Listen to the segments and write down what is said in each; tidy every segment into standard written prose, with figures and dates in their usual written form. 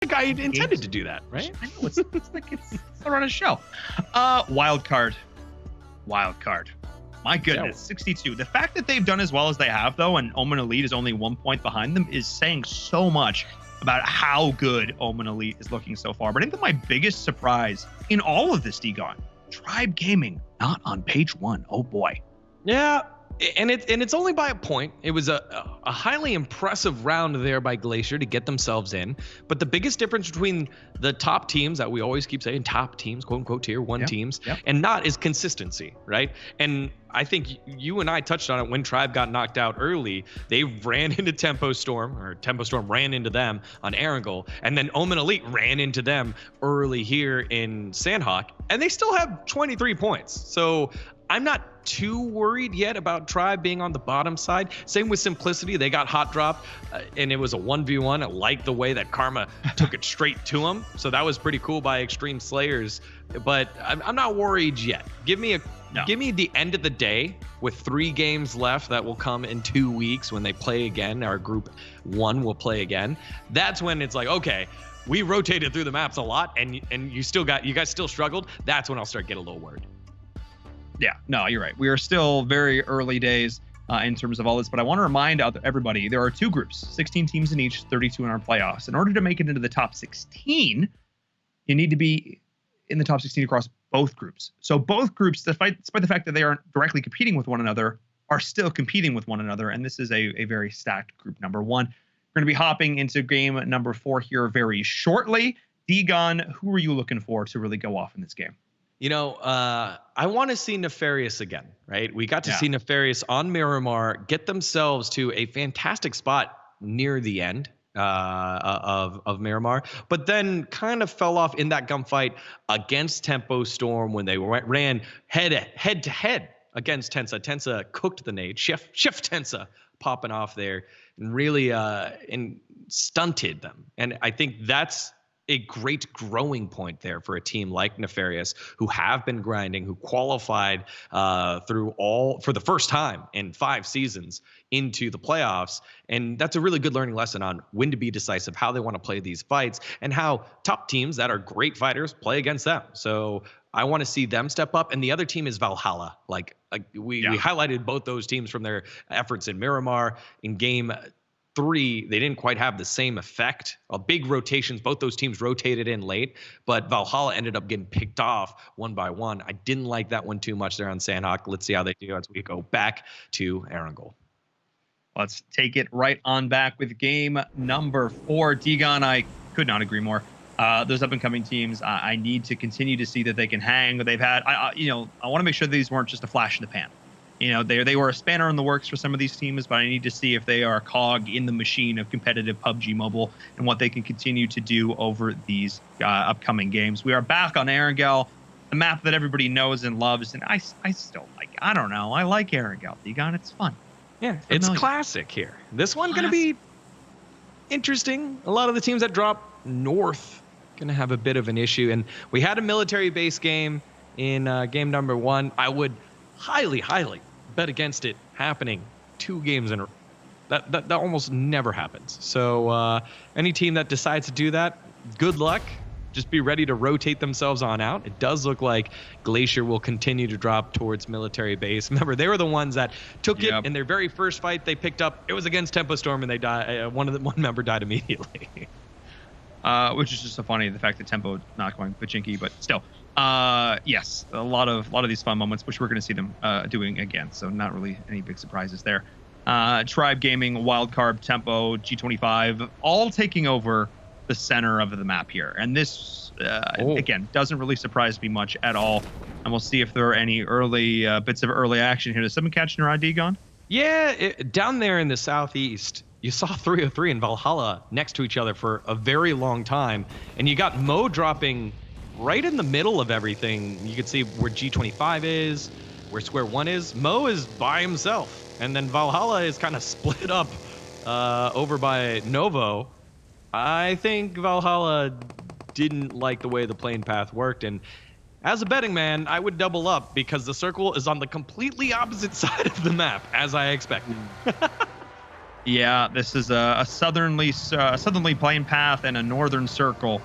The guy intended to do that, right? I know, it's like it's run a show. Wild card. My goodness, 62. The fact that they've done as well as they have, though, and Omen Elite is only 1 point behind them, is saying so much about how good Omen Elite is looking so far. But I think that my biggest surprise in all of this, Degon, Tribe Gaming not on page 1. Oh boy. Yeah, and it's only by a point. It was a highly impressive round there by Glacier to get themselves in. But the biggest difference between the top teams that we always keep saying, top teams, quote unquote tier 1 teams, and not is consistency, right? And I think you and I touched on it when Tribe got knocked out early. They ran into Tempo Storm, or Tempo Storm ran into them on Erangel, and then Omen Elite ran into them early here in Sandhawk, and they still have 23 points. So I'm not too worried yet about Tribe being on the bottom side. Same with Simplicity. They got hot dropped, and it was a 1v1. I like the way that Karma took it straight to him. So that was pretty cool by Extreme Slayers. But I'm not worried yet. Give me the end of the day with 3 games left that will come in 2 weeks when they play again. Our group 1 will play again. That's when it's like, okay, we rotated through the maps a lot, and you guys still struggled. That's when I'll start getting a little worried. Yeah, no, you're right. We are still very early days in terms of all this, but I want to remind everybody there are 2 groups, 16 teams in each, 32 in our playoffs. In order to make it into the top 16, you need to be in the top 16 across both groups. So both groups, despite the fact that they aren't directly competing with one another, are still competing with one another, and this is a very stacked group number 1. We're going to be hopping into game number 4 here very shortly. Degon, who are you looking for to really go off in this game? You know, I want to see Nefarious again, right? We got to see Nefarious on Miramar get themselves to a fantastic spot near the end of Miramar, but then kind of fell off in that gunfight against Tempo Storm when they ran head to head against Tensa. Tensa cooked the nade. Chef Tensa popping off there and really stunted them. And I think that's a great growing point there for a team like Nefarious, who have been grinding, who qualified for the first time in 5 seasons into the playoffs. And that's a really good learning lesson on when to be decisive, how they want to play these fights, and how top teams that are great fighters play against them. So I want to see them step up. And the other team is Valhalla. We highlighted both those teams from their efforts in Miramar. In game 3, they didn't quite have the same effect. Big rotations, both those teams rotated in late, but Valhalla ended up getting picked off 1 by 1. I didn't like that one too much there on Sandhawk. Let's see how they do as we go back to Erangel. Let's take it right on back with game number 4. Degon, I could not agree more. Those up-and-coming teams, I need to continue to see that they can hang. They've had, I want to make sure these weren't just a flash in the pan. You know, they were a spanner in the works for some of these teams, but I need to see if they are a cog in the machine of competitive PUBG Mobile and what they can continue to do over these upcoming games. We are back on Erangel, a map that everybody knows and loves, and I still like. I don't know. I like Erangel, Degon. It's fun. Yeah, it's classic here. This one going to be interesting. A lot of the teams that drop north going to have a bit of an issue, and we had a military base game in game number 1. I would highly bet against it happening 2 games in a row. That almost never happens. So any team that decides to do that, good luck. Just be ready to rotate themselves on out. It does look like Glacier will continue to drop towards military base. Remember, they were the ones that took it in their very first fight they picked up. It was against Tempo Storm, and they died. One member died immediately. Which is just so funny, the fact that Tempo not going Pachinki, but still. Yes, a lot of these fun moments, which we're going to see them doing again. So not really any big surprises there. Tribe Gaming, Wildcard, Tempo, G25, all taking over the center of the map here. And this, again, doesn't really surprise me much at all. And we'll see if there are any early bits of early action here. Does someone catch your ID, Degon? Yeah, down there in the southeast, you saw 303 and Valhalla next to each other for a very long time. And you got Mo dropping right in the middle of everything. You can see where G25 is, where Square One is. Mo is by himself. And then Valhalla is kind of split up over by Novo. I think Valhalla didn't like the way the plane path worked. And as a betting man, I would double up because the circle is on the completely opposite side of the map, as I expected. Yeah, this is a southerly plane path and a northern circle.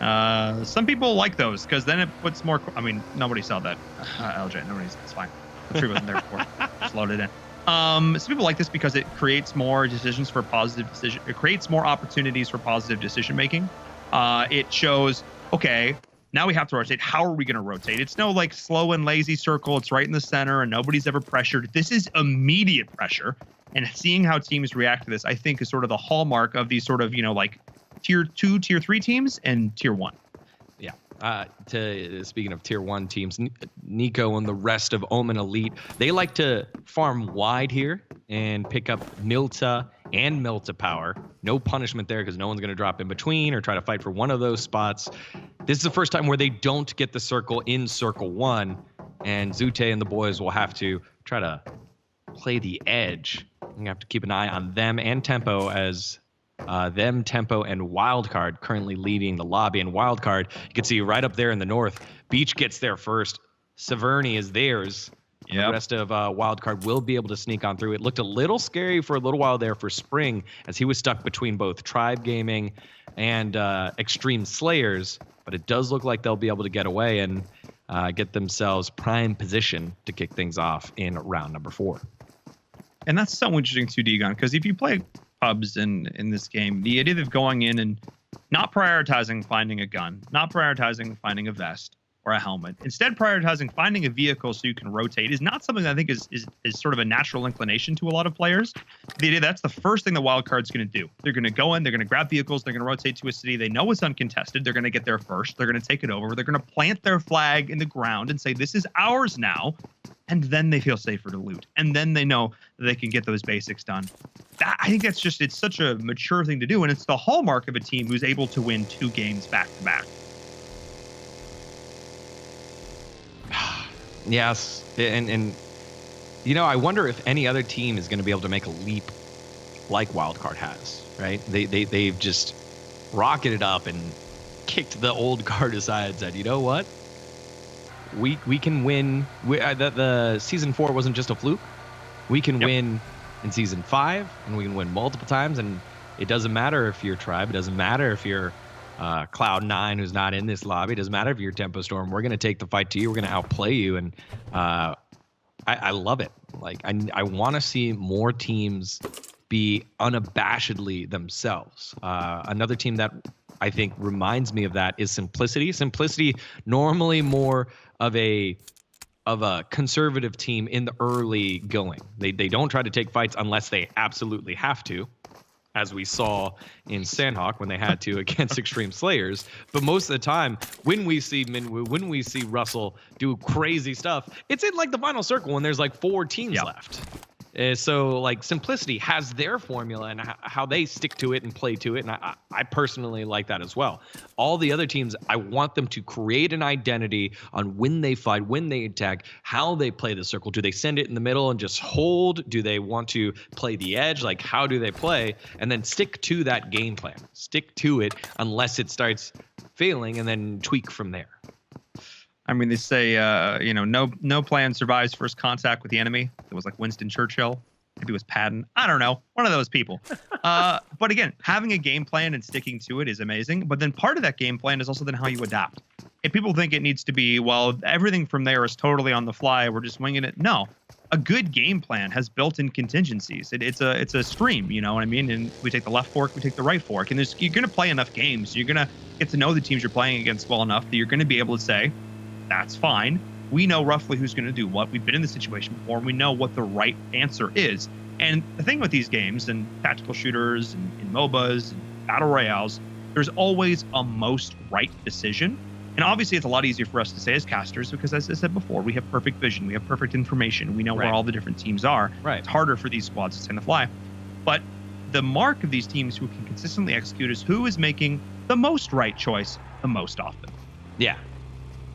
Some people like those because then it puts more. I mean, nobody saw that. LJ, nobody's. It's fine. The tree wasn't there before. Just load it in. Some people like this because it creates more decisions for positive decision. It creates more opportunities for positive decision making. It shows, okay, now we have to rotate. How are we going to rotate? It's no like slow and lazy circle. It's right in the center and nobody's ever pressured. This is immediate pressure. And seeing how teams react to this, I think, is sort of the hallmark of these sort of, like tier 2, tier 3 teams and tier 1. Yeah. Speaking of tier 1 teams, Nico and the rest of Omen Elite, they like to farm wide here and pick up Milta and Milta power. No punishment there because no one's going to drop in between or try to fight for one of those spots. This is the first time where they don't get the circle in circle 1, and Zute and the boys will have to try to play the edge. You have to keep an eye on them and Tempo as Tempo, and Wildcard currently leading the lobby. And Wildcard, you can see right up there in the north. Beach gets there first. Severny is theirs. Yep. The rest of Wildcard will be able to sneak on through. It looked a little scary for a little while there for Spring as he was stuck between both Tribe Gaming and Extreme Slayers. But it does look like they'll be able to get away and get themselves prime position to kick things off in round number 4. And that's so interesting too, Degon, because if you play pubs in this game, the idea of going in and not prioritizing finding a gun, not prioritizing finding a vest or a helmet, instead prioritizing finding a vehicle so you can rotate is not something that I think is sort of a natural inclination to a lot of players. The idea that's the first thing the Wildcard's going to do. They're going to go in, they're going to grab vehicles, they're going to rotate to a city. They know it's uncontested. They're going to get there first. They're going to take it over. They're going to plant their flag in the ground and say, this is ours now. And then they feel safer to loot. And then they know that they can get those basics done. I think that's just, it's such a mature thing to do. And it's the hallmark of a team who's able to win 2 games back to back. Yes. And I wonder if any other team is going to be able to make a leap like Wildcard has, right? They've just rocketed up and kicked the old guard aside and said, you know what? We can win. The season 4 wasn't just a fluke. We can win in season 5, and we can win multiple times. And it doesn't matter if you're Tribe. It doesn't matter if you're Cloud9, who's not in this lobby. It doesn't matter if you're Tempo Storm. We're going to take the fight to you. We're going to outplay you. And I love it. Like I want to see more teams be unabashedly themselves. Another team that I think reminds me of that is Simplicity. Simplicity, normally more of a conservative team in the early going. They don't try to take fights unless they absolutely have to, as we saw in Sandhawk when they had to against Extreme Slayers. But most of the time, when we see Minwoo, when we see Russell do crazy stuff, it's in like the final circle when there's like 4 teams left. So like Simplicity has their formula and how they stick to it and play to it. And I personally like that as well. All the other teams, I want them to create an identity on when they fight, when they attack, how they play the circle. Do they send it in the middle and just hold? Do they want to play the edge? Like how do they play? And then stick to that game plan. Stick to it unless it starts failing and then tweak from there. I mean, they say, no plan survives first contact with the enemy. It was like Winston Churchill. Maybe it was Patton. I don't know. One of those people. But again, having a game plan and sticking to it is amazing. But then part of that game plan is also then how you adapt. If people think it needs to be, well, everything from there is totally on the fly, we're just winging it. No. A good game plan has built-in contingencies. It's a stream, you know what I mean? And we take the left fork, we take the right fork. And you're going to play enough games. You're going to get to know the teams you're playing against well enough that you're going to be able to say, that's fine. We know roughly who's going to do what. We've been in this situation before. And we know what the right answer is. And the thing with these games and tactical shooters and MOBAs and battle royales, there's always a most right decision. And obviously, it's a lot easier for us to say as casters because, as I said before, we have perfect vision. We have perfect information. We know where all the different teams are. Right. It's harder for these squads to stay on the fly. But the mark of these teams who can consistently execute is who is making the most right choice the most often. Yeah.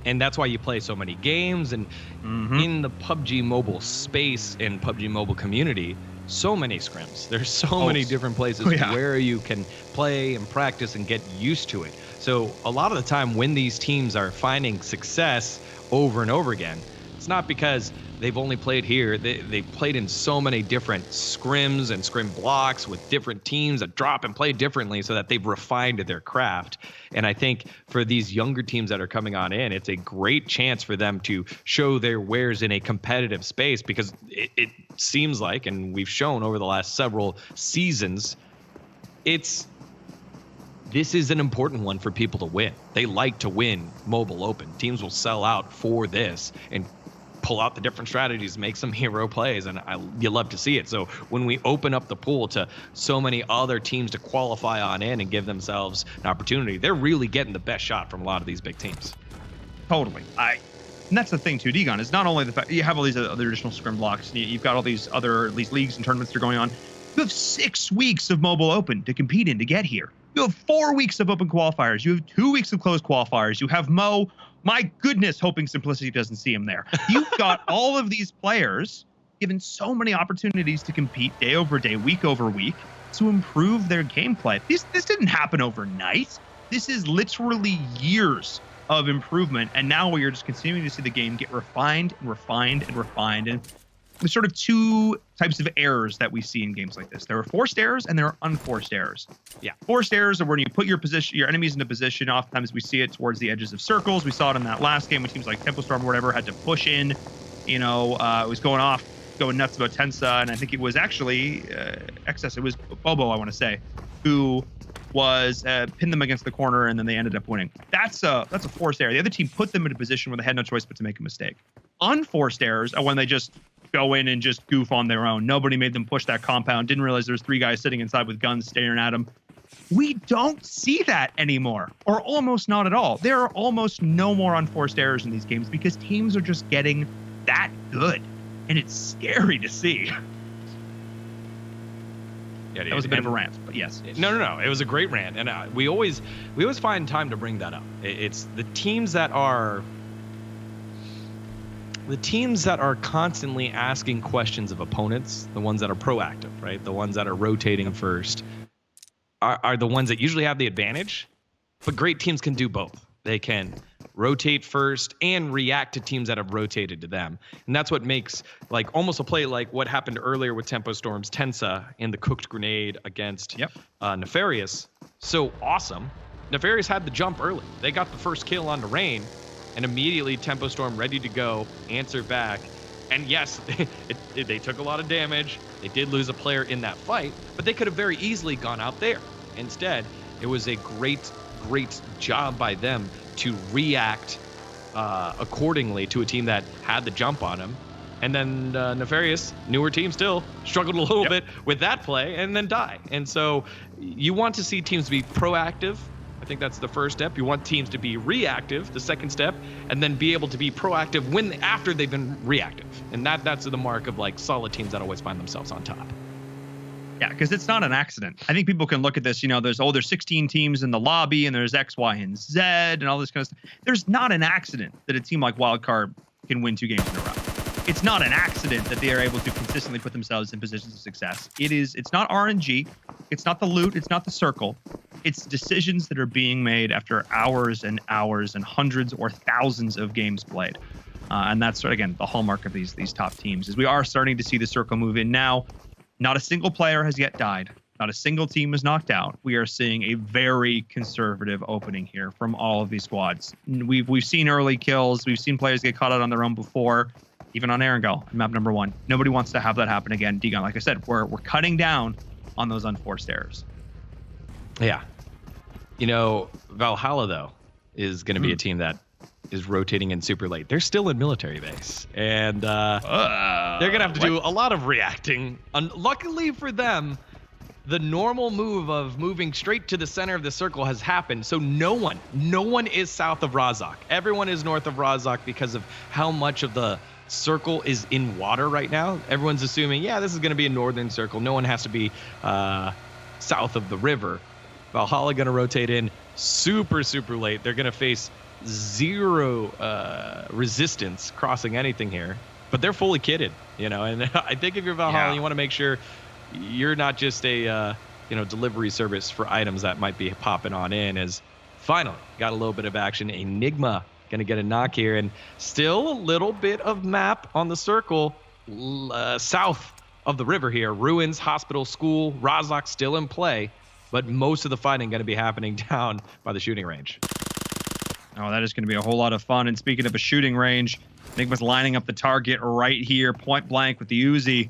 And that's why you play so many games. And in the PUBG Mobile space and PUBG Mobile community, so many scrims. There's so many different places where you can play and practice and get used to it. So a lot of the time when these teams are finding success over and over again, it's not because they've only played here. They've played in so many different scrims and scrim blocks with different teams that drop and play differently so that they've refined their craft. And I think for these younger teams that are coming on in, it's a great chance for them to show their wares in a competitive space, because it seems like, and we've shown over the last several seasons, this is an important one for people to win. They like to win Mobile Open. Teams will sell out for this and pull out the different strategies, make some hero plays, and you love to see it. So when we open up the pool to so many other teams to qualify on in and give themselves an opportunity, they're really getting the best shot from a lot of these big teams. Totally. And that's the thing too, Degon, is not only the fact you have all these other additional scrim blocks, you've got all these leagues and tournaments that are going on. You have 6 weeks of Mobile Open to compete in to get here. You have 4 weeks of open qualifiers. You have 2 weeks of closed qualifiers. You have Mo. My goodness, hoping Simplicity doesn't see him there. You've got all of these players given so many opportunities to compete day over day, week over week, to improve their gameplay. This didn't happen overnight. This is literally years of improvement. And now we are just continuing to see the game get refined and refined and refined. And there's sort of 2 types of errors that we see in games like this. There are forced errors and there are unforced errors. Yeah, forced errors are when you put your enemies into position. Oftentimes we see it towards the edges of circles. We saw it in that last game when teams like Tempo Storm or whatever had to push in. It was going nuts about Tensa, and I think it was actually Excess. It was Bobo, I want to say, who was pinned them against the corner, and then they ended up winning. That's a forced error. The other team put them in a position where they had no choice but to make a mistake. Unforced errors are when they just go in and just goof on their own. Nobody made them push that compound, didn't realize there's 3 guys sitting inside with guns staring at them. We don't see that anymore, or almost not at all. There are almost no more unforced errors in these games because teams are just getting that good, and it's scary to see. Yeah, that was a bit of a rant, but yes. No. It was a great rant, and we always find time to bring that up. It's the teams that are constantly asking questions of opponents, the ones that are proactive, right? The ones that are rotating first are the ones that usually have the advantage. But great teams can do both. They can rotate first and react to teams that have rotated to them. And that's what makes like almost a play like what happened earlier with Tempo Storm's Tensa in the cooked grenade against Nefarious so awesome. Nefarious had the jump early. They got the first kill on the Rain, and immediately Tempo Storm ready to go, answer back. And yes, they took a lot of damage. They did lose a player in that fight, but they could have very easily gone out there. Instead, it was a great job by them to react accordingly to a team that had the jump on them. And then Nefarious, newer team still, struggled a little bit with that play and then die. And so you want to see teams be proactive. I think that's the first step. You want teams to be reactive, the second step, and then be able to be proactive after they've been reactive. And that's the mark of like solid teams that always find themselves on top. Yeah, because it's not an accident. I think people can look at this, there's 16 teams in the lobby and there's X, Y, and Z and all this kind of stuff. There's not an accident that a team like Wildcard can win 2 games in a row. It's not an accident that they are able to consistently put themselves in positions of success. It's not RNG. It's not the loot. It's not the circle. It's decisions that are being made after hours and hours and hundreds or thousands of games played. And that's, again, the hallmark of these top teams is we are starting to see the circle move in now. Not a single player has yet died. Not a single team is knocked out. We are seeing a very conservative opening here from all of these squads. We've seen early kills. We've seen players get caught out on their own before, even on Erangel, map number 1. Nobody wants to have that happen again. Degon, like I said, we're cutting down on those unforced errors. Yeah. Valhalla, though, is going to be a team that is rotating in super late. They're still in military base, and they're going to have to do a lot of reacting. Luckily for them, the normal move of moving straight to the center of the circle has happened. So no one is south of Razak. Everyone is north of Razak because of how much of the circle is in water right now. Everyone's assuming, this is going to be a northern circle. No one has to be south of the river. Valhalla going to rotate in super late. They're going to face 0 resistance crossing anything here, but they're fully kitted, and I think if you're Valhalla, you want to make sure you're not just a delivery service for items that might be popping on in. As finally got a little bit of action. Enigma going to get a knock here. And still a little bit of map on the circle south of the river here. Ruins, hospital, school, Rozhok still in play. But most of the fighting going to be happening down by the shooting range. Oh, that is going to be a whole lot of fun. And speaking of a shooting range, Enigma's lining up the target right here, point blank with the Uzi.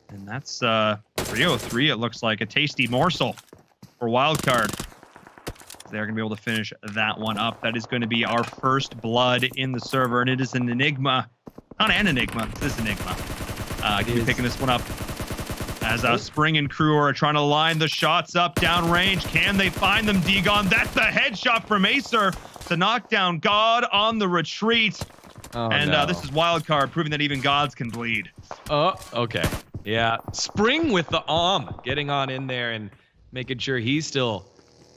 And that's 303, it looks like. A tasty morsel for Wildcard. They're going to be able to finish that one up. That is going to be our first blood in the server, and it is an Enigma. Not an Enigma, it's this Enigma. Going to be picking this one up as Spring and crew are trying to line the shots up downrange. Can they find them, Degon? That's the headshot from Acer to knock down God on the retreat. Oh, and no. This is Wildcard, proving that even gods can bleed. Oh, okay. Yeah, Spring with the getting on in there and making sure he's still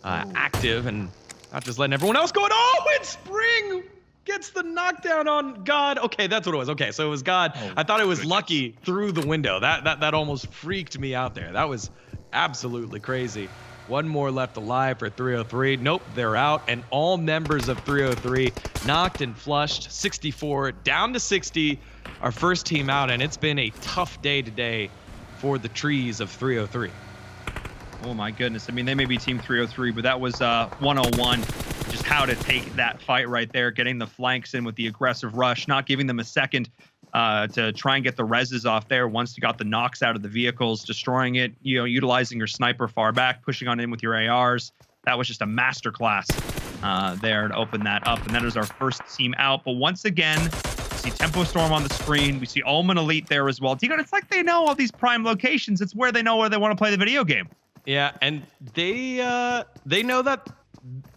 active and not just letting everyone else go. Oh, and Spring gets the knockdown on God. Okay, that's what it was. Okay, so it was God. I thought it was Lucky through the window. That almost freaked me out there. That was absolutely crazy. One more left alive for 303. Nope, they're out. And all members of 303 knocked and flushed. 64 down to 60. Our first team out, and it's been a tough day today for the trees of 303. Oh my goodness. I mean, they may be team 303, but that was 101. Just how to take that fight right there, getting the flanks in with the aggressive rush, not giving them a second to try and get the reses off there once you got the knocks out of the vehicles, destroying it, utilizing your sniper far back, pushing on in with your ARs. That was just a masterclass there to open that up. And that is our first team out. But once again, we see Tempo Storm on the screen. We see Omen Elite there as well. Degon, it's like they know all these prime locations. It's where they know where they want to play the video game. Yeah, and they know that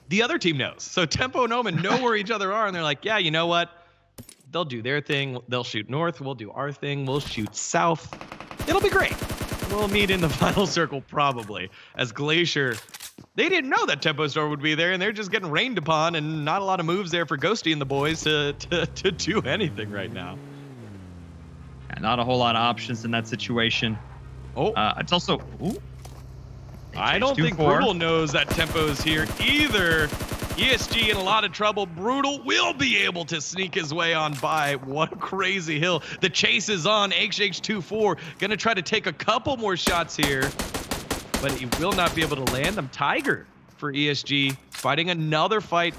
the other team knows. So Tempo and Omen know where each other are, and they're like, yeah, you know what? They'll do their thing. They'll shoot north. We'll do our thing. We'll shoot south. It'll be great. We'll meet in the final circle probably. As Glacier, they didn't know that Tempo Storm would be there, and they're just getting rained upon, and not a lot of moves there for Ghosty and the boys to do anything right now. Yeah, not a whole lot of options in that situation. Oh, it's also... Ooh. I don't think Brutal knows that Tempo's here either. ESG in a lot of trouble. Brutal will be able to sneak his way on by. What a crazy hill. The chase is on. HH24 going to try to take a couple more shots here, but he will not be able to land them. Tiger for ESG fighting another fight.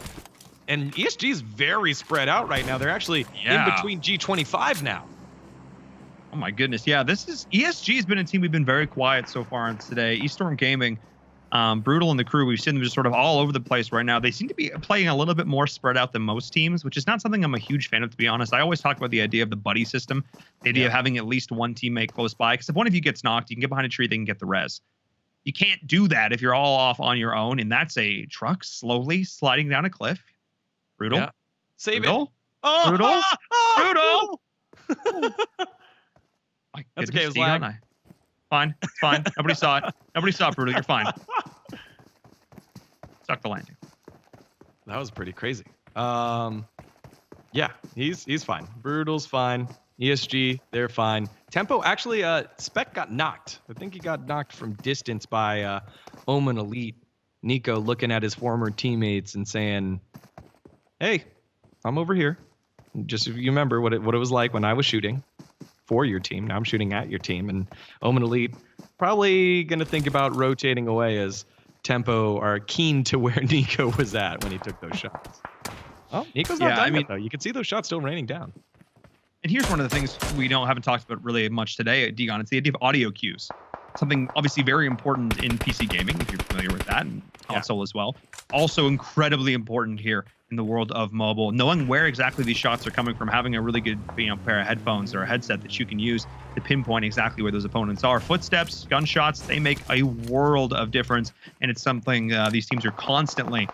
And ESG is very spread out right now. They're actually in between G25 now. Oh my goodness, yeah, this is ESG has been a team we've been very quiet so far on today. Eaststorm Gaming, Brutal and the crew, we've seen them just sort of all over the place right now. They seem to be playing a little bit more spread out than most teams, which is not something I'm a huge fan of, to be honest. I always talk about the idea of the buddy system, the idea of having at least one teammate close by, because if one of you gets knocked, you can get behind a tree, they can get the res. You can't do that if you're all off on your own, and that's a truck slowly sliding down a cliff. Brutal. Yeah. Save Brutal. it. Oh, Brutal. Brutal. That's okay. It was lag. Fine. It's fine. Nobody saw it. Nobody saw it, Brutal. You're fine. Stuck the landing. That was pretty crazy. Yeah, he's fine. Brutal's fine. ESG, they're fine. Tempo, actually, Spec got knocked. I think he got knocked from distance by Omen Elite. Nico looking at his former teammates and saying, hey, I'm over here. Just if you remember what it was like when I was shooting for your team. Now I'm shooting at your team. And Omen Elite probably going to think about rotating away as Tempo are keen to where Nico was at when he took those shots. Oh, Nico's not done yet, though. You can see those shots still raining down. And here's one of the things we haven't talked about really much today, Degon. It's the idea of audio cues. Something obviously very important in PC gaming, if you're familiar with that, and console as well. Also incredibly important here in the world of mobile. Knowing where exactly these shots are coming from, having a really good pair of headphones or a headset that you can use to pinpoint exactly where those opponents are. Footsteps, gunshots, they make a world of difference, and it's something these teams are constantly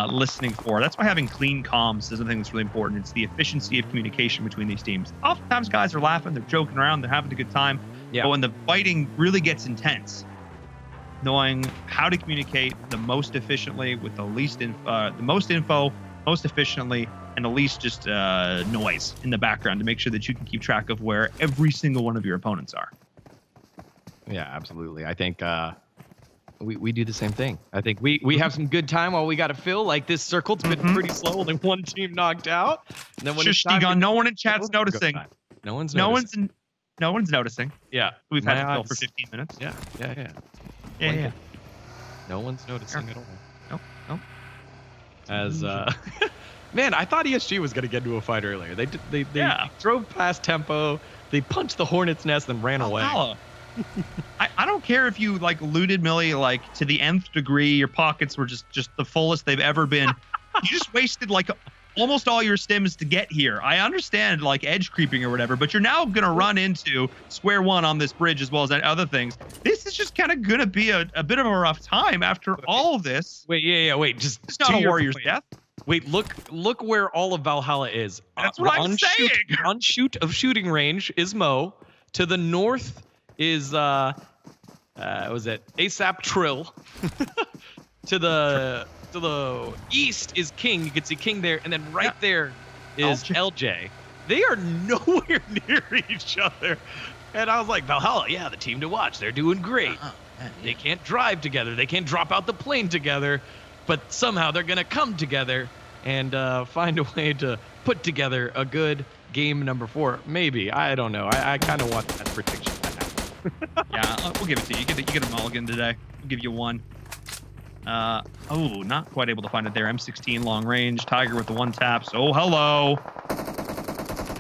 listening for. That's why having clean comms is something that's really important. It's the efficiency of communication between these teams. Oftentimes guys are laughing, they're joking around, they're having a good time. Yeah. But when the fighting really gets intense, knowing how to communicate the most efficiently with the least the most info, most efficiently, and the least just noise in the background to make sure that you can keep track of where every single one of your opponents are. Yeah, absolutely. I think we do the same thing. I think we have some good time while we got to fill. Like this circle's been pretty slow. Only one team knocked out. And then when it's time no one in chat's noticing. No one's noticing. No one's noticing. Yeah. We've had to fill for 15 minutes. Yeah. No one's noticing at all. No. As man, I thought ESG was gonna get into a fight earlier. They drove past Tempo. They punched the Hornet's nest and ran away. I don't care if you like looted Millie like to the nth degree. Your pockets were just the fullest they've ever been. You just wasted like almost all your stims to get here. I understand like edge creeping or whatever, but you're now gonna run into square one on this bridge as well as other things. This is just kind of gonna be a bit of a rough time after all of this. Wait. Just it's not a warrior's death. Wait, look where all of Valhalla is. That's what I'm saying. On shooting range is Mo. To the north is was it ASAP Trill. to the east is King. You can see King there, and then there is LJ. They are nowhere near each other. And I was like, Valhalla, yeah, the team to watch. They're doing great. They can't drive together. They can't drop out the plane together. But somehow they're going to come together and find a way to put together a good game number 4. Maybe. I don't know. I kind of want that prediction to happen. Yeah, we'll give it to you. You get a mulligan today. We'll give you one. Not quite able to find it there. M16 long range. Tiger with the one taps. Oh, hello.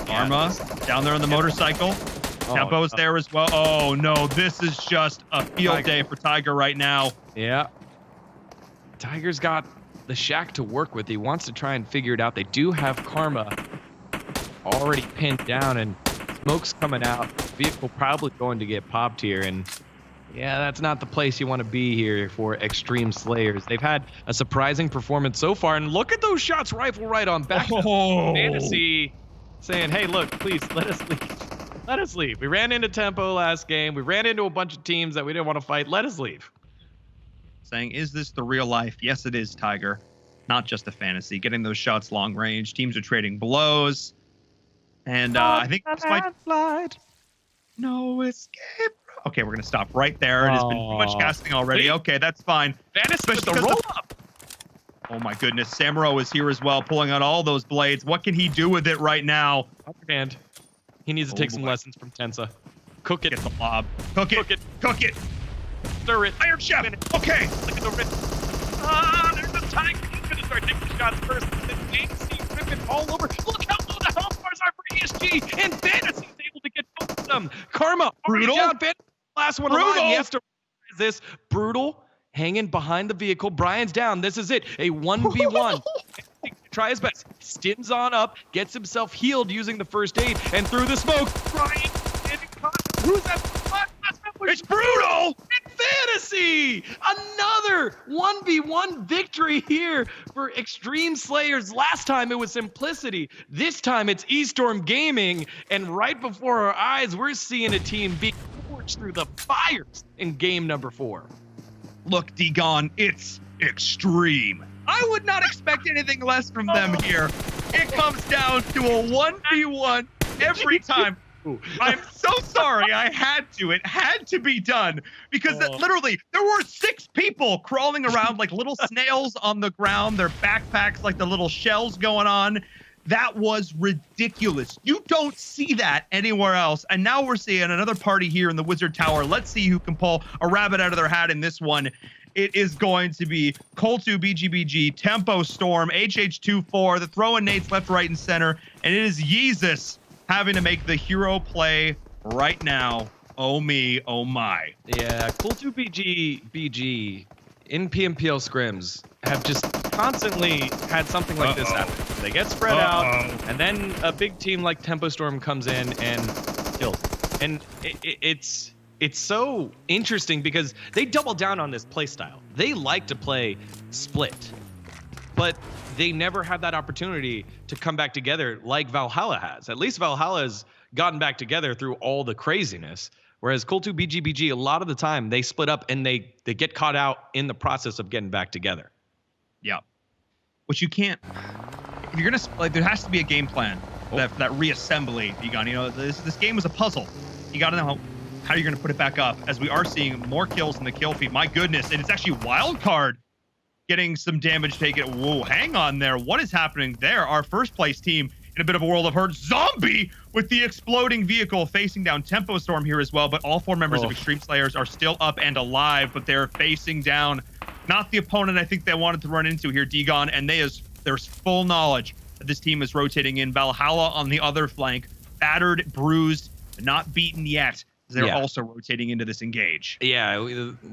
Karma down there on the motorcycle. Tempo's there as well. Oh, no. This is just a field day for Tiger right now. Yeah. Tiger's got the shack to work with. He wants to try and figure it out. They do have Karma already pinned down, and smoke's coming out. Vehicle probably going to get popped here, and yeah, that's not the place you want to be here for Extreme Slayers. They've had a surprising performance so far, and look at those shots rifle right on back. Fantasy saying, hey, look, please, let us leave. Let us leave. We ran into Tempo last game. We ran into a bunch of teams that we didn't want to fight. Let us leave. Saying, is this the real life? Yes, it is, Tiger. Not just a fantasy. Getting those shots long range. Teams are trading blows. And I think this might... No escape. Okay, we're going to stop right there. It has been too much casting already. Okay, that's fine. Fantasy with the roll up. Oh my goodness. Samuro is here as well, pulling out all those blades. What can he do with it right now? Upper hand. He needs to take some lessons from Tensa. Cook it. Get the lob. Cook it. Cook it. Stir it. Iron Chef. Okay. Look at the rip. There's a Tiger. He's going to start taking shots first. Then AC ripping all over. Look how low the health bars are for ESG. And Fantasy's able to get both of them. Karma. Brutal. Down. Last one alive. He has to this. Brutal. Hanging behind the vehicle. Brian's down. This is it. A 1v1. Try his best. Stims on up. Gets himself healed using the first aid. And through the smoke. Brian. Who's that? It's Brutal! In Fantasy! Another 1v1 victory here for Extreme Slayers. Last time it was Simplicity. This time it's eStorm Gaming. And right before our eyes, we're seeing a team being forged through the fires in game number 4. Look, D-Gon, it's extreme. I would not expect anything less from them here. It comes down to a 1v1 every time. I'm so sorry. I had to. It had to be done because literally there were 6 people crawling around like little snails on the ground. Their backpacks like the little shells going on. That was ridiculous. You don't see that anywhere else. And now we're seeing another party here in the Wizard Tower. Let's see who can pull a rabbit out of their hat in this one. It is going to be Col2, BGBG, Tempo Storm, HH24. The throwing nades left, right, and center. And it is Yeezus having to make the hero play right now. Oh me, oh my. Yeah, Col2, BG in PMPL scrims have just constantly had something like this happen. They get spread out, and then a big team like Tempo Storm comes in and kills. And it's so interesting because they double down on this play style. They like to play split, but they never have that opportunity to come back together like Valhalla has. At least Valhalla has gotten back together through all the craziness. Whereas Col2, BGBG, a lot of the time they split up and they get caught out in the process of getting back together. Yeah. Which you can't, if you're gonna, like, there has to be a game plan, that reassembly, D-Gon. You know, this game was a puzzle. You gotta know how are you going to put it back up? As we are seeing more kills in the kill feed. My goodness. And it's actually Wildcard getting some damage taken. Whoa, hang on there. What is happening there? Our first place team in a bit of a world of hurt. Zombie with the exploding vehicle facing down Tempo Storm here as well. But all 4 members of Extreme Slayers are still up and alive, but they're facing down not the opponent I think they wanted to run into here, Digon. And there's full knowledge that this team is rotating in. Valhalla on the other flank, battered, bruised, not beaten yet. They're also rotating into this engage. Yeah,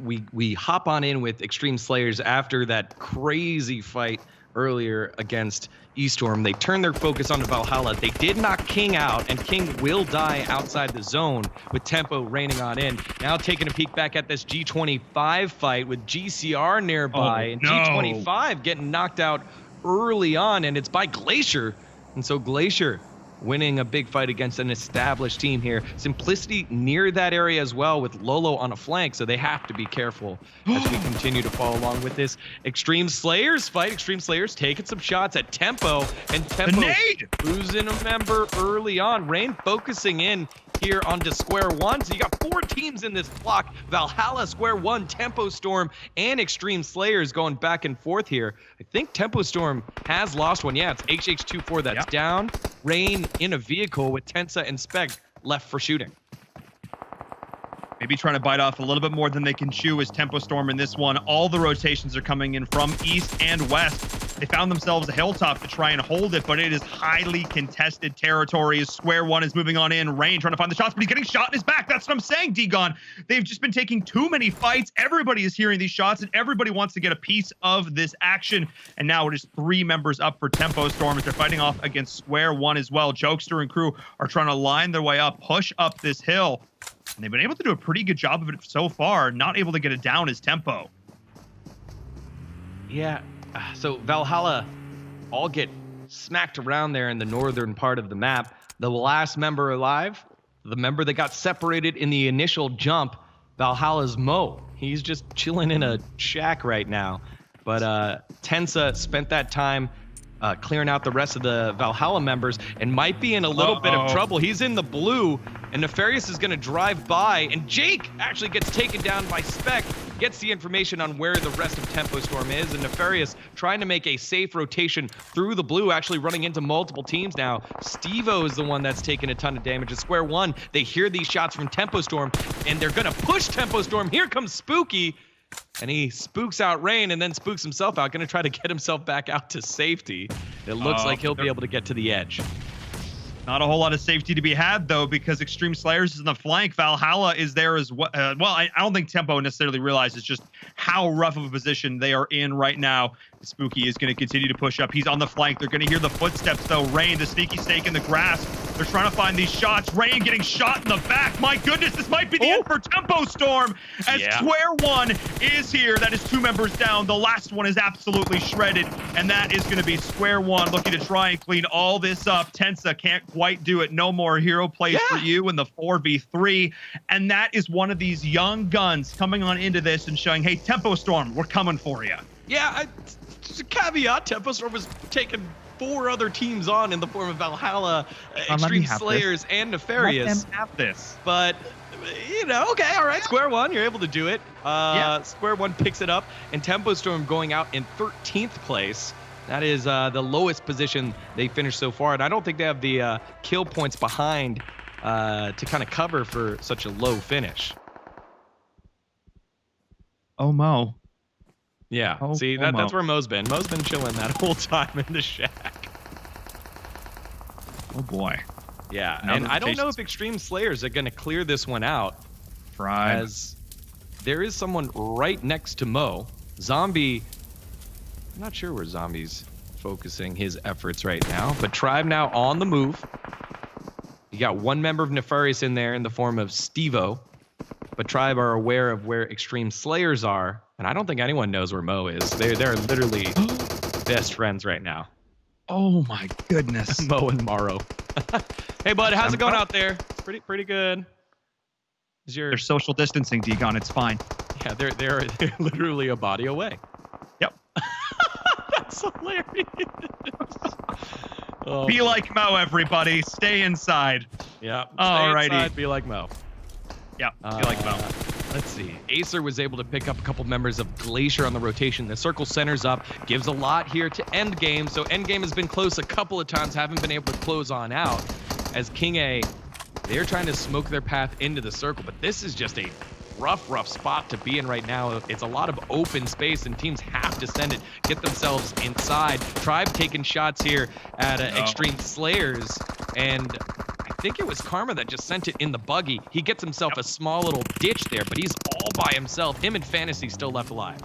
we hop on in with Extreme Slayers after that crazy fight earlier against Eastorm. They turned their focus onto Valhalla. They did knock King out, and King will die outside the zone with Tempo raining on in. Now taking a peek back at this G25 fight with GCR nearby, and G25 getting knocked out early on, and it's by Glacier. And so Glacier winning a big fight against an established team here. Simplicity near that area as well with Lolo on a flank, so they have to be careful as we continue to follow along with this Extreme Slayers fight. Extreme Slayers taking some shots at Tempo, and Tempo losing a member early on. Rain focusing in here onto Square One. So you got 4 teams in this block. Valhalla, Square One, Tempo Storm, and Extreme Slayers going back and forth here. I think Tempo Storm has lost one. Yeah, it's HH24 that's down. Rain in a vehicle with Tensa and Spec left for shooting. Maybe trying to bite off a little bit more than they can chew as Tempo Storm in this one. All the rotations are coming in from east and west. They found themselves a hilltop to try and hold it, but it is highly contested territory as Square One is moving on in. Rain trying to find the shots, but he's getting shot in his back. That's what I'm saying, Digon. They've just been taking too many fights. Everybody is hearing these shots, and everybody wants to get a piece of this action. And now it is 3 members up for Tempo Storm as they're fighting off against Square One as well. Jokester and crew are trying to line their way up, push up this hill. And they've been able to do a pretty good job of it so far. Not able to get it down is Tempo. Yeah, so Valhalla all get smacked around there in the northern part of the map. The last member alive, the member that got separated in the initial jump, Valhalla's Mo. He's just chilling in a shack right now. But Tensa spent that time clearing out the rest of the Valhalla members and might be in a little bit of trouble. He's in the blue, and Nefarious is going to drive by, and Jake actually gets taken down by Spec, gets the information on where the rest of Tempo Storm is, and Nefarious trying to make a safe rotation through the blue, actually running into multiple teams now. Stevo is the one that's taking a ton of damage. At Square One, they hear these shots from Tempo Storm, and they're going to push Tempo Storm. Here comes Spooky, and he spooks out Rain and then spooks himself out, going to try to get himself back out to safety. It looks like he'll be able to get to the edge. Not a whole lot of safety to be had, though, because Extreme Slayers is in the flank. Valhalla is there as well. I don't think Tempo necessarily realizes just how rough of a position they are in right now. Spooky is going to continue to push up. He's on the flank. They're going to hear the footsteps, though. Rain, the sneaky snake in the grass. They're trying to find these shots. Rain getting shot in the back. My goodness, this might be the end for Tempo Storm as Square One is here. That is 2 members down. The last one is absolutely shredded, and that is going to be Square One looking to try and clean all this up. Tensa can't quite do it. No more hero plays for you in the 4v3, and that is one of these young guns coming on into this and showing, hey, Tempo Storm, we're coming for you. Yeah, just a caveat, Tempo Storm was taking 4 other teams on in the form of Valhalla, Extreme Slayers, and Nefarious. Let them have this. But, you know, okay, all right, Square One, you're able to do it. Square One picks it up, and Tempo Storm going out in 13th place. That is the lowest position they finished so far, and I don't think they have the kill points behind to kind of cover for such a low finish. Oh, Mo. Yeah, see, that's where Mo's been. Mo's been chilling that whole time in the shack. Oh, boy. Yeah, and I don't know if Extreme Slayers are going to clear this one out. As there is someone right next to Mo. Zombie, I'm not sure where Zombie's focusing his efforts right now, but Tribe now on the move. You got 1 member of Nefarious in there in the form of Stevo, but Tribe are aware of where Extreme Slayers are, and I don't think anyone knows where Mo is. They're literally best friends right now. Oh my goodness. Mo and Morrow. Hey bud, how's it going out there? Pretty good. They're social distancing, Digon. It's fine. Yeah, they're literally a body away. Yep. That's hilarious. Be like Mo, everybody. Stay inside. Yeah. Alrighty. Be like Mo. Yeah, I feel like about. Let's see. Acer was able to pick up a couple members of Glacier on the rotation. The circle centers up, gives a lot here to Endgame. So Endgame has been close a couple of times, haven't been able to close on out. As King A, they're trying to smoke their path into the circle, but this is just a rough spot to be in right now. It's a lot of open space, and teams have to send it, get themselves inside. Tribe taking shots here at Extreme Slayers, and I think it was Karma that just sent it in the buggy. He gets himself a small little ditch there, but he's all by himself. Him and Fantasy still left alive.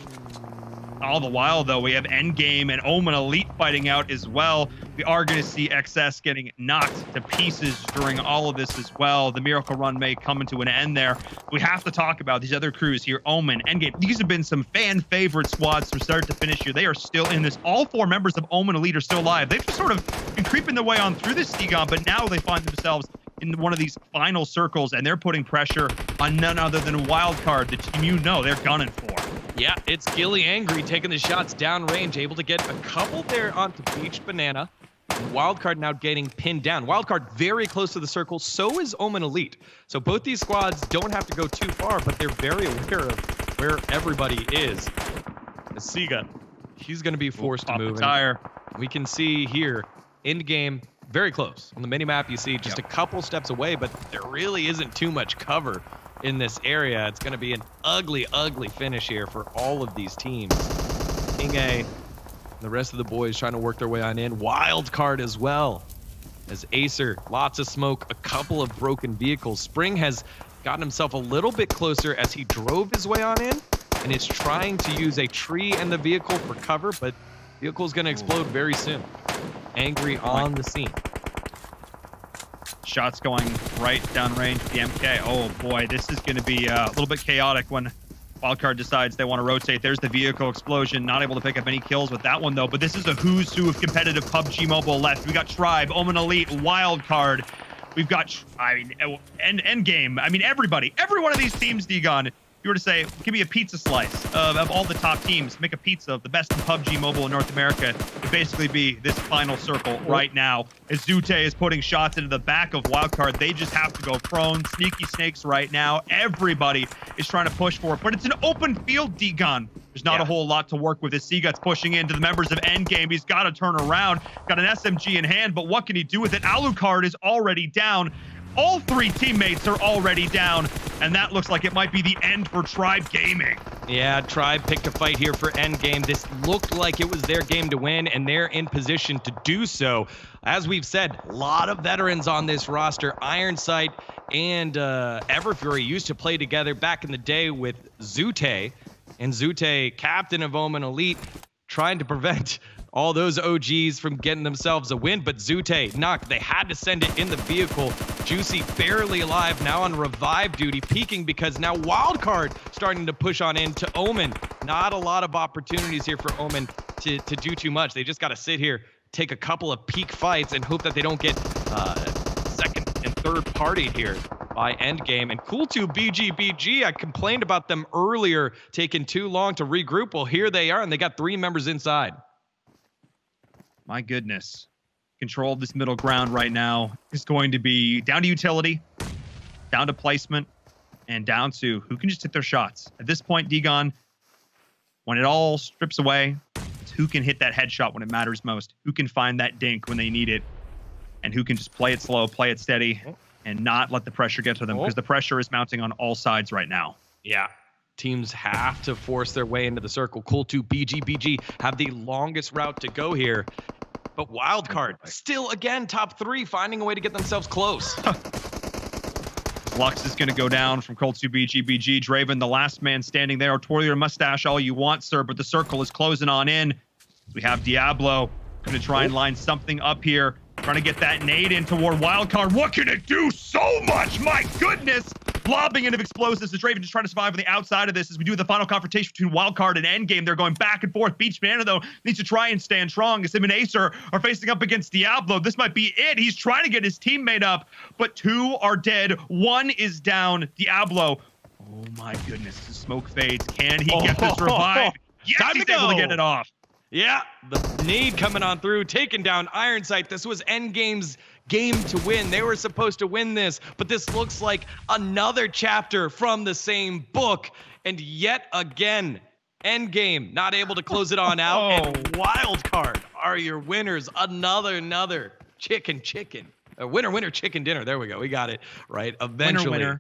All the while, though, we have Endgame and Omen Elite fighting out as well. We are going to see XS getting knocked to pieces during all of this as well. The Miracle Run may come into an end there. We have to talk about these other crews here. Omen, Endgame. These have been some fan favorite squads from start to finish here. They are still in this. All 4 members of Omen Elite are still alive. They've just sort of been creeping their way on through this Stegon, but now they find themselves in one of these final circles, and they're putting pressure on none other than Wildcard, the team you know they're gunning for. Yeah, it's Gilly Angry taking the shots downrange, able to get a couple there onto Beach Banana. Wildcard now getting pinned down. Wildcard very close to the circle, so is Omen Elite. So both these squads don't have to go too far, but they're very aware of where everybody is. The Siga, he's going to be forced to move. We can see here, Endgame, very close. On the minimap, you see just a couple steps away, but there really isn't too much cover in this area. It's going to be an ugly finish here for all of these teams. King A, the rest of the boys trying to work their way on in. Wildcard as well. As Acer, lots of smoke, a couple of broken vehicles. Spring has gotten himself a little bit closer as he drove his way on in, and is trying to use a tree and the vehicle for cover, but vehicle is going to explode very soon. Angry on the scene. Shots going right downrange with the MK. Oh boy, this is going to be a little bit chaotic when Wildcard decides they want to rotate. There's the vehicle explosion. Not able to pick up any kills with that one, though. But this is a who's who of competitive PUBG Mobile left. We got Tribe, Omen Elite, Wildcard. We've got, Endgame. I mean, everybody. Every one of these teams, Degon. If you were to say, give me a pizza slice of all the top teams, make a pizza of the best in PUBG Mobile in North America, it'd basically be this final circle right now. As Zute is putting shots into the back of Wildcard, they just have to go prone. Sneaky Snakes right now. Everybody is trying to push for it, but it's an open field, Degon. There's not a whole lot to work with. As Seagut's pushing into the members of Endgame, he's got to turn around. Got an SMG in hand, but what can he do with it? Alucard is already down. All 3 teammates are already down, and that looks like it might be the end for Tribe Gaming. Yeah, Tribe picked a fight here for Endgame. This looked like it was their game to win, and they're in position to do so. As we've said, a lot of veterans on this roster. Ironsight and Everfury used to play together back in the day with Zute, and Zute, captain of Omen Elite, trying to prevent all those OGs from getting themselves a win, but Zute knocked. They had to send it in the vehicle. Juicy barely alive, now on revive duty, peeking because now Wildcard starting to push on into Omen. Not a lot of opportunities here for Omen to do too much. They just got to sit here, take a couple of peak fights, and hope that they don't get second and third partied here by Endgame. And cool to BG. I complained about them earlier taking too long to regroup. Well, here they are, and they got 3 members inside. My goodness. Control of this middle ground right now is going to be down to utility, down to placement, and down to who can just hit their shots. At this point, Degon, when it all strips away, it's who can hit that headshot when it matters most, who can find that dink when they need it, and who can just play it slow, play it steady, and not let the pressure get to them, because the pressure is mounting on all sides right now. Yeah. Teams have to force their way into the circle. Cool to BG have the longest route to go here. But Wildcard, still again, top 3, finding a way to get themselves close. Lux is going to go down from Colt to BG. Draven, the last man standing there. Twirl your mustache all you want, sir, but the circle is closing on in. We have Diablo going to try and line something up here. Trying to get that nade in toward Wildcard. What can it do? So much! My goodness! Lobbing into explosives. As Draven just trying to survive on the outside of this as we do the final confrontation between Wildcard and Endgame. They're going back and forth. Beach Banana, though, needs to try and stand strong. As him and Acer are facing up against Diablo. This might be it. He's trying to get his teammate up, but 2 are dead. 1 is down. Diablo. Oh my goodness. The smoke fades. Can he get this revive? Yes, he's able to get it off. Yeah, the nade coming on through, taking down Ironsight. This was Endgame's game to win. They were supposed to win this, but this looks like another chapter from the same book. And yet again, Endgame not able to close it on out. And Wildcard are your winners. Another chicken. Winner, chicken dinner. There we go. We got it right. Eventually. Winner.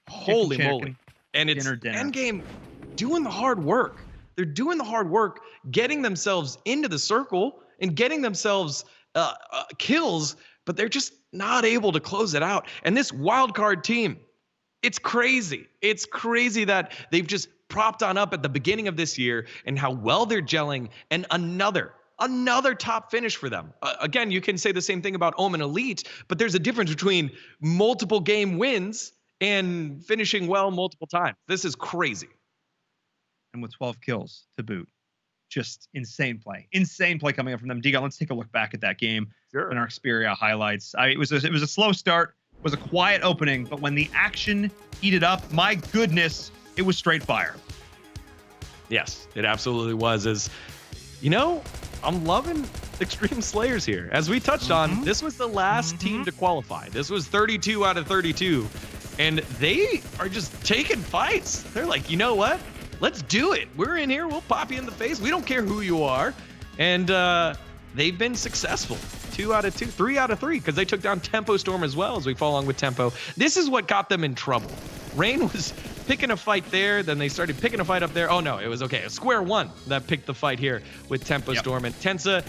Holy chicken, moly. And it's dinner. Endgame doing the hard work. They're doing the hard work, getting themselves into the circle and getting themselves kills, but they're just not able to close it out. And this wildcard team, it's crazy. It's crazy that they've just propped on up at the beginning of this year and how well they're gelling, and another top finish for them. Again, you can say the same thing about Omen Elite, but there's a difference between multiple game wins and finishing well multiple times. This is crazy. And with 12 kills to boot. Just insane play coming up from them. Diga, let's take a look back at that game in our Xperia highlights. It was a slow start, it was a quiet opening, but when the action heated up, my goodness, it was straight fire. Yes, it absolutely was. I'm loving Extreme Slayers here. As we touched on, this was the last team to qualify. This was 32 out of 32, and they are just taking fights. They're like, you know what? Let's do it. We're in here. We'll pop you in the face. We don't care who you are. And they've been successful. 2 out of 2, 3 out of 3, because they took down Tempo Storm as well, as we follow along with Tempo. This is what got them in trouble. Rain was picking a fight there. Then they started picking a fight up there. Oh, no, it was okay. It was Square One that picked the fight here with Tempo Storm. And Tensa,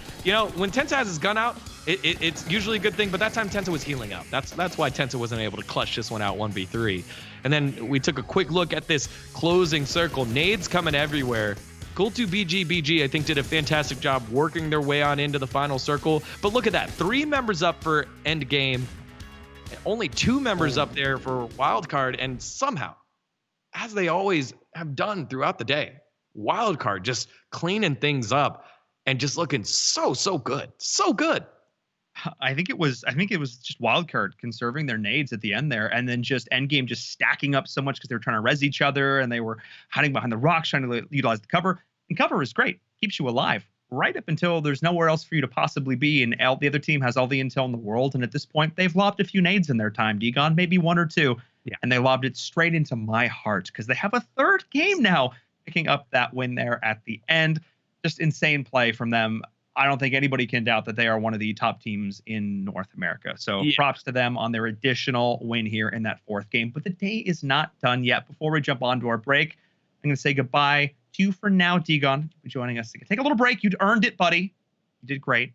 when Tensa has his gun out, it's usually a good thing, but that time Tensa was healing up. That's why Tensa wasn't able to clutch this one out 1v3. And then we took a quick look at this closing circle. Nades coming everywhere. Cool2 BG, I think, did a fantastic job working their way on into the final circle. But look at that. 3 members up for Endgame. Only 2 members up there for Wildcard. And somehow, as they always have done throughout the day, Wildcard just cleaning things up and just looking so good. So good. I think it was just Wildcard conserving their nades at the end there, and then just Endgame just stacking up so much because they were trying to res each other and they were hiding behind the rocks trying to utilize the cover. And cover is great, keeps you alive right up until there's nowhere else for you to possibly be, and the other team has all the intel in the world. And at this point, they've lobbed a few nades in their time, Degon, maybe 1 or 2, and they lobbed it straight into my heart because they have a 3rd game now, picking up that win there at the end. Just insane play from them. I don't think anybody can doubt that they are one of the top teams in North America. So props to them on their additional win here in that 4th game. But the day is not done yet. Before we jump on to our break, I'm going to say goodbye to you for now, Degon. Thank you for joining us. Take a little break. You'd earned it, buddy. You did great.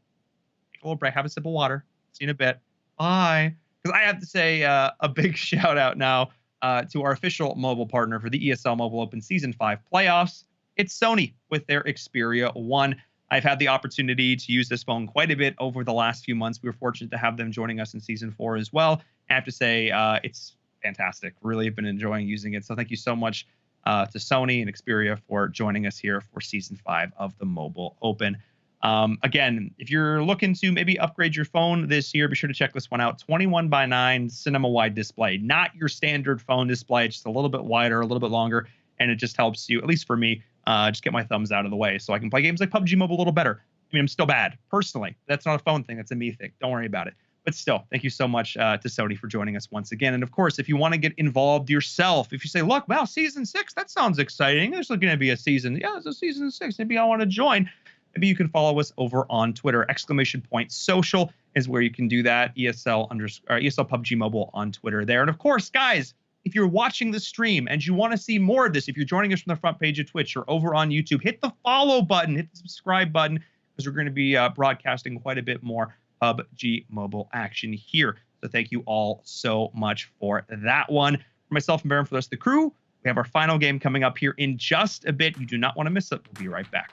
Take a little break. Have a sip of water. See you in a bit. Bye. Because I have to say a big shout out now to our official mobile partner for the ESL Mobile Open Season 5 playoffs. It's Sony with their Xperia 1. I've had the opportunity to use this phone quite a bit over the last few months. We were fortunate to have them joining us in Season 4 as well. I have to say, it's fantastic. Really have been enjoying using it. So thank you so much to Sony and Xperia for joining us here for Season 5 of the Mobile Open. Again, if you're looking to maybe upgrade your phone this year, be sure to check this one out. 21:9 cinema-wide display. Not your standard phone display, just a little bit wider, a little bit longer, and it just helps you, at least for me, just get my thumbs out of the way so I can play games like PUBG Mobile a little better. I mean, I'm still bad, personally. That's not a phone thing. That's a me thing. Don't worry about it. But still, thank you so much to Sony for joining us once again. And of course, if you want to get involved yourself, if you say, look, wow, Season 6, that sounds exciting. There's going to be a season. Yeah, there's a Season 6. Maybe I want to join. Maybe you can follow us over on Twitter. !social is where you can do that. ESL PUBG Mobile on Twitter there. And of course, guys, if you're watching the stream and you want to see more of this, if you're joining us from the front page of Twitch or over on YouTube, hit the follow button, hit the subscribe button, because we're going to be broadcasting quite a bit more PUBG Mobile action here. So thank you all so much for that one. For myself and Baron, for the rest of the crew, we have our final game coming up here in just a bit. You do not want to miss it. We'll be right back.